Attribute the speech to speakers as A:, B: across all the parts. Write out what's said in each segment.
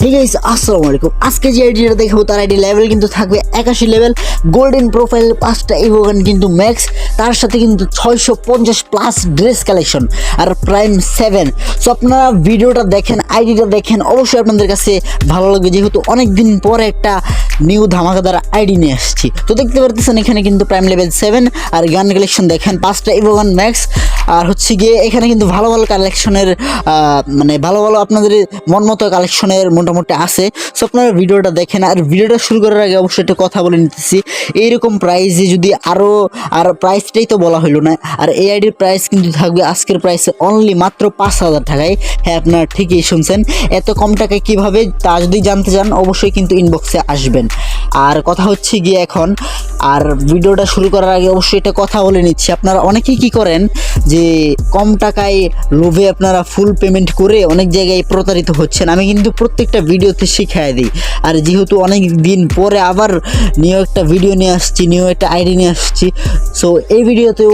A: ঠিক আছে, আসসালামু আলাইকুম। আজকে যে আইডিটা দেখাবো তার আইডি লেভেল কিন্তু থাকবে 81 লেভেল, গোল্ডেন প্রোফাইল, 5টা ইভোগান কিন্তু ম্যাক্স, তার সাথে কিন্তু 650 প্লাস ড্রেস কালেকশন আর প্রাইম 7। সো আপনারা ভিডিওটা দেখেন, আইডিটা দেখেন, অবশ্যই আপনাদের কাছে ভালো লাগবে, যেহেতু অনেক দিন পরে একটা নিউ ধামাকাদার আইডি নিয়ে আসছি। তো দেখতে পারতেছেন এখানে কিন্তু প্রাইম লেভেল 7 আর গান কালেকশন দেখেন 5টা ইভোগান ম্যাক্স। আর হচ্ছে গিয়ে এখানে কিন্তু ভালো ভালো কালেকশনের মানে ভালো ভালো আপনাদের মন মতো কালেকশনের মোটামুটি আছে। সো আপনারা ভিডিওটা দেখেন। আর ভিডিওটা শুরু করার আগে অবশ্যই একটা কথা বলে নিতেছি, এইরকম প্রাইসে যদি আর প্রাইসটাই তো বলা হলো না, আর এই আইডির প্রাইস কিন্তু থাকবে আজকের প্রাইসে অনলি মাত্র 5,000 টাকায়। হ্যাঁ, আপনারা ঠিকই শুনছেন। এত কম টাকায় কীভাবে, তা যদি জানতে চান অবশ্যই কিন্তু ইনবক্সে আসবেন। আর কথা হচ্ছে গিয়ে এখন, আর ভিডিওটা শুরু করার আগে অবশ্যই একটা কথা বলে নিচ্ছি, আপনারা অনেকেই কী করেন যে কম টাকায় লোভে আপনারা ফুল পেমেন্ট করে অনেক জায়গায় প্রতারিত হচ্ছেন। আমি কিন্তু প্রত্যেকটা ভিডিওতে শিখিয়ে দিই। আর যেহেতু অনেক দিন পরে আবার নিউ একটা ভিডিও নিয়ে আসছি, নিউ একটা আইডি নিয়ে আসছি, সো এই ভিডিওতেও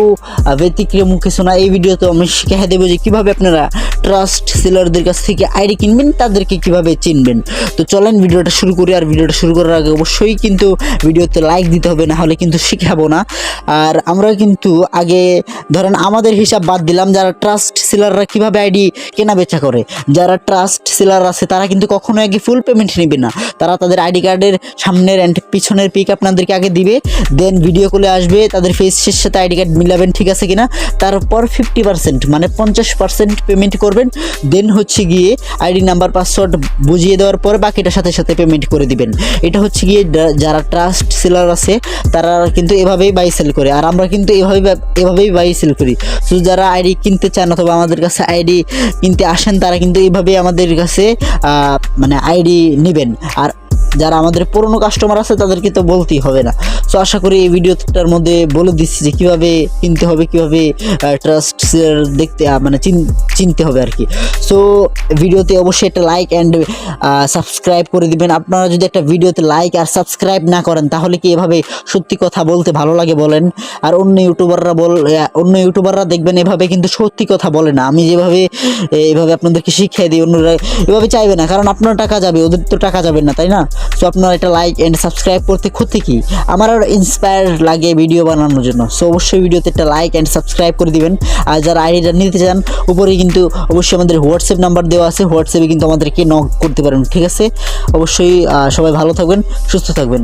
A: ব্যতিক্রম কিছু না। এই ভিডিওতেও আমি শিখিয়ে দেবো যে কীভাবে আপনারা ট্রাস্ট সেলারদের কাছ থেকে আইডি কিনবেন, তাদেরকে কিভাবে চিনবেন। তো চলেন ভিডিওটা শুরু করি। আর ভিডিওটা শুরু করার আগে অবশ্যই কিন্তু ভিডিওতে লাইক দিতে হবে, না হলে কিন্তু শিখাবো না। আর আমরা কিন্তু আগে ধরেন আমাদের হিসাব বাদ দিলাম, যারা ট্রাস্ট সেলাররা কীভাবে আইডি কেনা বেচা করে। যারা ট্রাস্ট সেলার আছে তারা কিন্তু কখনো আগে ফুল পেমেন্ট নেবে না, তারা তাদের আইডি কার্ডের সামনের অ্যান্ড পিছনের পিক আপনাদেরকে আগে দিবে, দেন ভিডিও কলে আসবে, তাদের ফেসের সাথে আইডি কার্ড মিলাবেন ঠিক আছে কিনা, তারপর 50% মানে 50% পেমেন্ট করবেন। দেন হচ্ছে গিয়ে আইডি নাম্বার পাসওয়ার্ড বুঝিয়ে দেওয়ার পরে বাকিটার সাথে সাথে পেমেন্ট করে দিবেন। এটা হচ্ছে গিয়ে যারা ট্রাস্ট সেলার আছে তারা কিন্তু এভাবেই বাই সেল করে, আর আমরা কিন্তু এভাবেই বাই সেল করি। তো যারা আইডি কিনতে চান অথবা আমাদের কাছে আইডি কিনতে আসেন, তারা কিন্তু এইভাবে আমাদের কাছে মানে আইডি নেবেন। আর যারা আমাদের পুরনো কাস্টমার আছে তাদেরকে তো বলতেই হবে না। সো আশা করি এই ভিডিওটার মধ্যে বলে দিচ্ছি যে কীভাবে কিনতে হবে, কীভাবে ট্রাস্ট দেখতে মানে চিনতে হবে আর কি। সো ভিডিওতে অবশ্যই একটা লাইক অ্যান্ড সাবস্ক্রাইব করে দিবেন। আপনারা যদি একটা ভিডিওতে লাইক আর সাবস্ক্রাইব না করেন তাহলে কি এভাবে সত্যি কথা বলতে ভালো লাগে বলেন? আর অন্য ইউটিউবাররা দেখবেন এভাবে কিন্তু সত্যি কথা বলে না। আমি যেভাবে এভাবে আপনাদেরকে শিখিয়ে দিই, অন্যরা এভাবে চাইবে না, কারণ আপনার টাকা যাবে, ওদের তো টাকা যাবে না, তাই না? সো আপনারা একটা লাইক অ্যান্ড সাবস্ক্রাইব করতে ক্ষতি কি? আমার আর ইন্সপায়ার লাগে ভিডিও বানানোর জন্য। সো অবশ্যই ভিডিওতে একটা লাইক অ্যান্ড সাবস্ক্রাইব করে দিবেন। আর যারা আইডিটা নিতে চান, উপরে কিন্তু অবশ্যই আমাদের হোয়াটসঅ্যাপ নাম্বার দেওয়া আছে, হোয়াটসঅ্যাপে কিন্তু আমাদেরকে নক করতে পারেন, ঠিক আছে? অবশ্যই সবাই ভালো থাকবেন, সুস্থ থাকবেন।